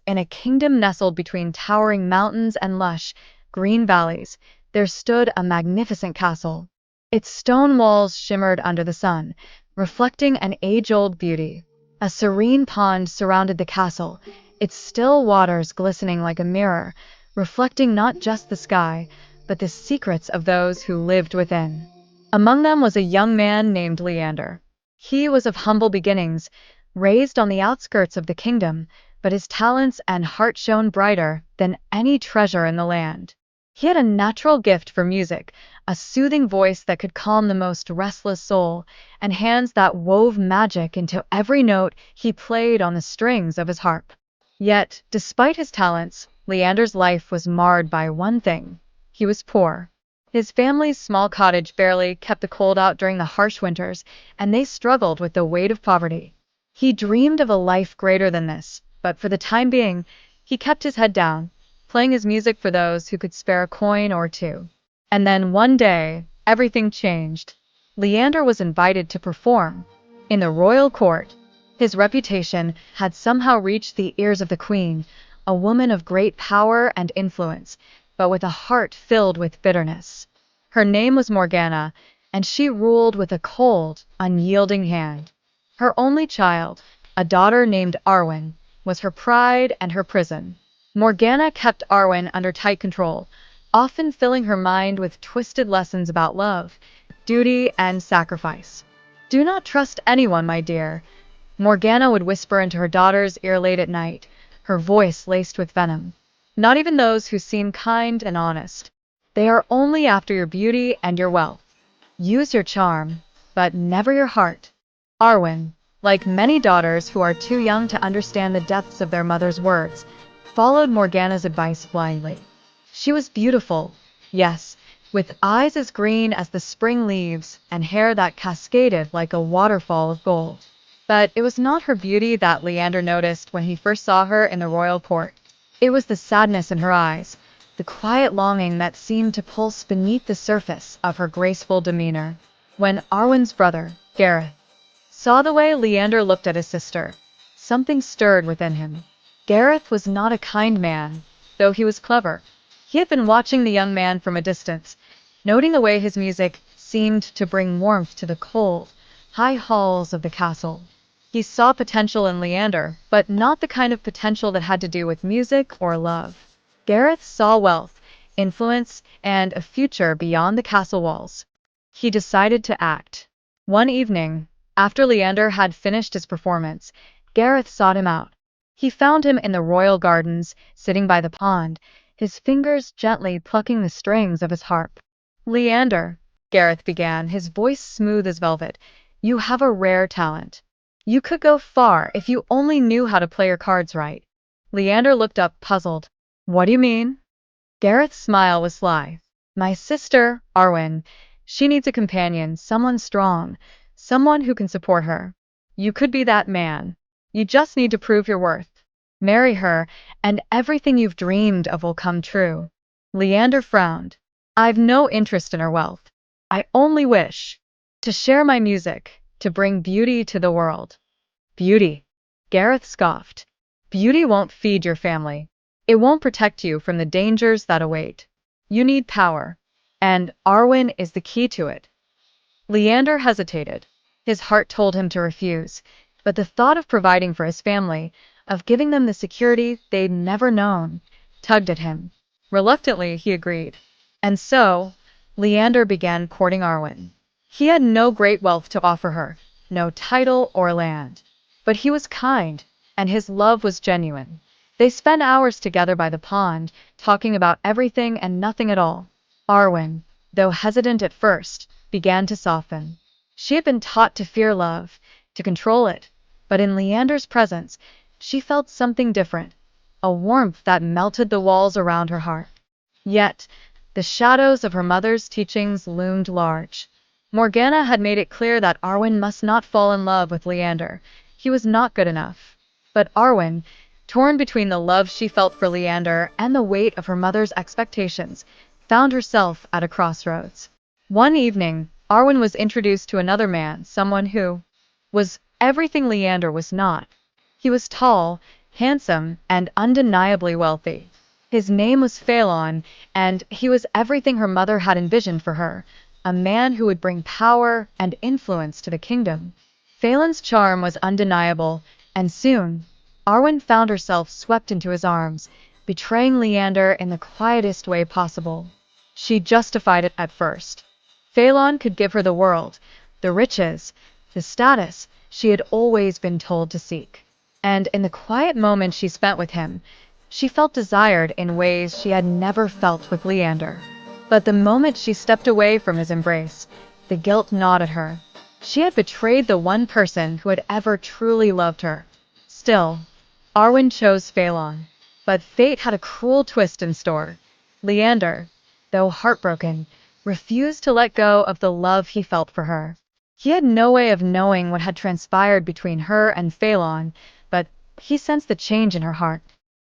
in a kingdom nestled between towering mountains and lush, green valleys, there stood a magnificent castle. Its stone walls shimmered under the sun, reflecting an age-old beauty. A serene pond surrounded the castle, its still waters glistening like a mirror, reflecting not just the sky, but the secrets of those who lived within. Among them was a young man named Leander. He was of humble beginnings, raised on the outskirts of the kingdom, but his talents and heart shone brighter than any treasure in the land. He had a natural gift for music, a soothing voice that could calm the most restless soul, and hands that wove magic into every note he played on the strings of his harp. Yet, despite his talents, Leander's life was marred by one thing. He was poor. His family's small cottage barely kept the cold out during the harsh winters, and they struggled with the weight of poverty. He dreamed of a life greater than this, but for the time being, he kept his head down, playing his music for those who could spare a coin or two. And then one day, everything changed. Leander was invited to perform in the royal court. His reputation had somehow reached the ears of the queen, a woman of great power and influence, but with a heart filled with bitterness. Her name was Morgana, and she ruled with a cold, unyielding hand. Her only child, a daughter named Arwen, was her pride and her prison. Morgana kept Arwen under tight control, often filling her mind with twisted lessons about love, duty, and sacrifice. "Do not trust anyone, my dear," Morgana would whisper into her daughter's ear late at night, her voice laced with venom. "Not even those who seem kind and honest. They are only after your beauty and your wealth. Use your charm, but never your heart." Arwen, like many daughters who are too young to understand the depths of their mother's words, followed Morgana's advice blindly. She was beautiful, yes, with eyes as green as the spring leaves and hair that cascaded like a waterfall of gold. But it was not her beauty that Leander noticed when he first saw her in the royal court. It was the sadness in her eyes, the quiet longing that seemed to pulse beneath the surface of her graceful demeanor. When Arwen's brother, Gareth, saw the way Leander looked at his sister, something stirred within him. Gareth was not a kind man, though he was clever. He had been watching the young man from a distance, noting the way his music seemed to bring warmth to the cold, high halls of the castle. He saw potential in Leander, but not the kind of potential that had to do with music or love. Gareth saw wealth, influence, and a future beyond the castle walls. He decided to act. One evening, after Leander had finished his performance, Gareth sought him out. He found him in the royal gardens, sitting by the pond, his fingers gently plucking the strings of his harp. "Leander," Gareth began, his voice smooth as velvet, "you have a rare talent. You could go far if you only knew how to play your cards right." Leander looked up, puzzled. "What do you mean?" Gareth's smile was sly. "My sister, Arwen, she needs a companion, someone strong, someone who can support her. You could be that man. You just need to prove your worth. Marry her, and everything you've dreamed of will come true." Leander frowned. "I've no interest in her wealth. I only wish to share my music, to bring beauty to the world." "Beauty?" Gareth scoffed. "Beauty won't feed your family. It won't protect you from the dangers that await. You need power, and Arwen is the key to it." Leander hesitated. His heart told him to refuse, but the thought of providing for his family, of giving them the security they'd never known, tugged at him. Reluctantly, he agreed. And so, Leander began courting Arwen. He had no great wealth to offer her, no title or land. But he was kind, and his love was genuine. They spent hours together by the pond, talking about everything and nothing at all. Arwen, though hesitant at first, began to soften. She had been taught to fear love, to control it, but in Leander's presence, she felt something different, a warmth that melted the walls around her heart. Yet, the shadows of her mother's teachings loomed large. Morgana had made it clear that Arwen must not fall in love with Leander. He was not good enough. But Arwen, torn between the love she felt for Leander and the weight of her mother's expectations, found herself at a crossroads. One evening, Arwen was introduced to another man, someone who was everything Leander was not. He was tall, handsome, and undeniably wealthy. His name was Phelan, and he was everything her mother had envisioned for her, a man who would bring power and influence to the kingdom. Phelan's charm was undeniable, and soon, Arwen found herself swept into his arms, betraying Leander in the quietest way possible. She justified it at first. Phelan could give her the world, the riches, the status she had always been told to seek. And in the quiet moments she spent with him, she felt desired in ways she had never felt with Leander. But the moment she stepped away from his embrace, the guilt gnawed at her. She had betrayed the one person who had ever truly loved her. Still, Arwen chose Phelan. But fate had a cruel twist in store. Leander, though heartbroken, refused to let go of the love he felt for her. He had no way of knowing what had transpired between her and Phelan, but he sensed the change in her heart.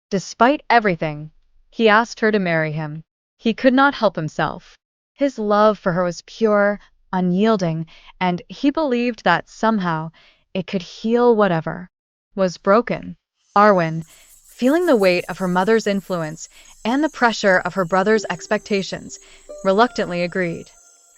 Despite everything, he asked her to marry him. He could not help himself. His love for her was pure, unyielding, and he believed that somehow it could heal whatever was broken. Arwen, feeling the weight of her mother's influence and the pressure of her brother's expectations, reluctantly agreed.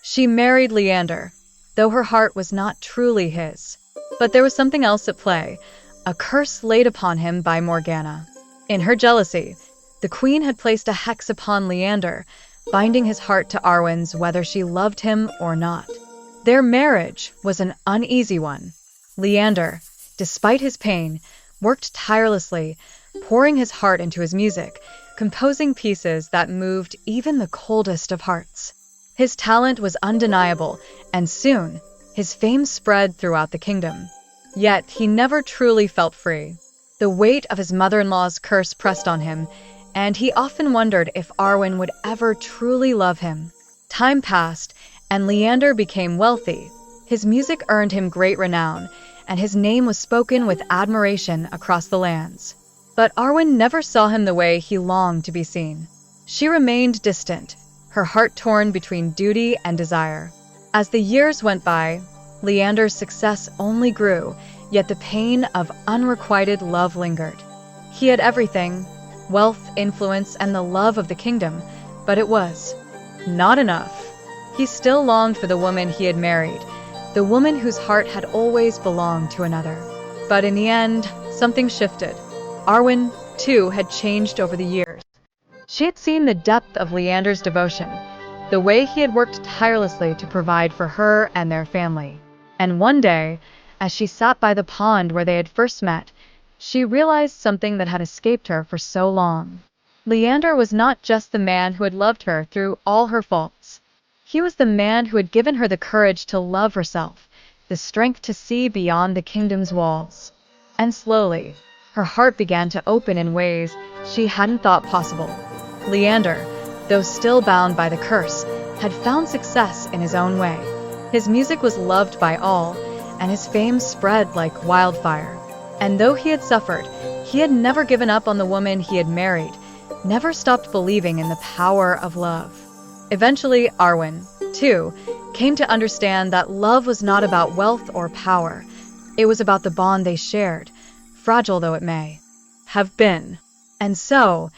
She married Leander, though her heart was not truly his. But there was something else at play, a curse laid upon him by Morgana. In her jealousy, the queen had placed a hex upon Leander, binding his heart to Arwen's whether she loved him or not. Their marriage was an uneasy one. Leander, despite his pain, worked tirelessly, pouring his heart into his music, composing pieces that moved even the coldest of hearts. His talent was undeniable, and soon, his fame spread throughout the kingdom. Yet he never truly felt free. The weight of his mother-in-law's curse pressed on him, and he often wondered if Arwen would ever truly love him. Time passed, and Leander became wealthy. His music earned him great renown, and his name was spoken with admiration across the lands. But Arwen never saw him the way he longed to be seen. She remained distant, her heart torn between duty and desire. As the years went by, Leander's success only grew, yet the pain of unrequited love lingered. He had everything, wealth, influence, and the love of the kingdom, but it was not enough. He still longed for the woman he had married, the woman whose heart had always belonged to another. But in the end, something shifted. Arwen, too, had changed over the years. She had seen the depth of Leander's devotion, the way he had worked tirelessly to provide for her and their family. And one day, as she sat by the pond where they had first met, she realized something that had escaped her for so long. Leander was not just the man who had loved her through all her faults. He was the man who had given her the courage to love herself, the strength to see beyond the kingdom's walls. And slowly, her heart began to open in ways she hadn't thought possible. Leander, though still bound by the curse, had found success in his own way. His music was loved by all, and his fame spread like wildfire. And though he had suffered, he had never given up on the woman he had married, never stopped believing in the power of love. Eventually, Arwen, too, came to understand that love was not about wealth or power. It was about the bond they shared, fragile though it may have been. And so,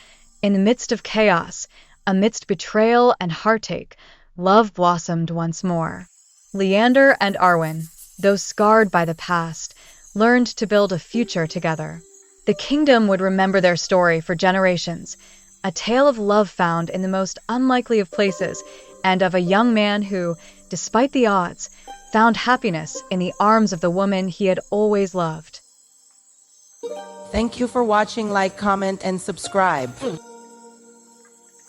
in the midst of chaos, amidst betrayal and heartache, love blossomed once more. Leander and Arwen, though scarred by the past, learned to build a future together. The kingdom would remember their story for generations, a tale of love found in the most unlikely of places, and of a young man who, despite the odds, found happiness in the arms of the woman he had always loved. Thank you for watching. Like, comment, and subscribe.